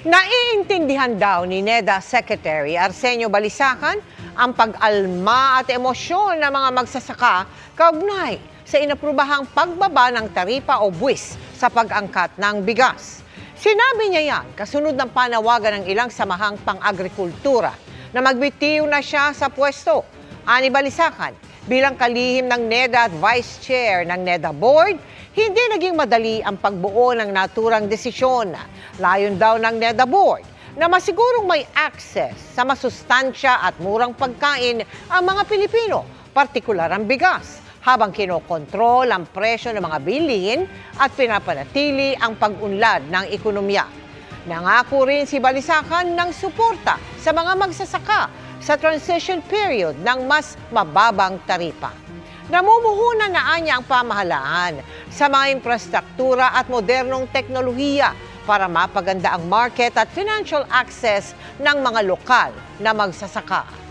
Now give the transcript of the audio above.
Naiintindihan daw ni NEDA Secretary Arsenio Balisacan ang pag-alma at emosyon ng mga magsasaka kaugnay sa inaprubahang pagbaba ng taripa o buwis sa pag-angkat ng bigas. Sinabi niya yan kasunod ng panawagan ng ilang samahang pang-agrikultura na magbitiw na siya sa pwesto. Ani Balisacan, bilang kalihim ng NEDA at Vice Chair ng NEDA Board, hindi naging madali ang pagbuo ng naturang desisyon. Layon daw ng NEDA Board na masigurong may access sa masustansya at murang pagkain ang mga Pilipino, partikular ang bigas, habang kinokontrol ang presyo ng mga bilihin at pinapanatili ang pag-unlad ng ekonomiya. Nangako rin si Balisacan ng suporta sa mga magsasaka sa transition period ng mas mababang taripa. Namumuhunan na niya ang pamahalaan sa mga infrastruktura at modernong teknolohiya para mapaganda ang market at financial access ng mga lokal na magsasaka.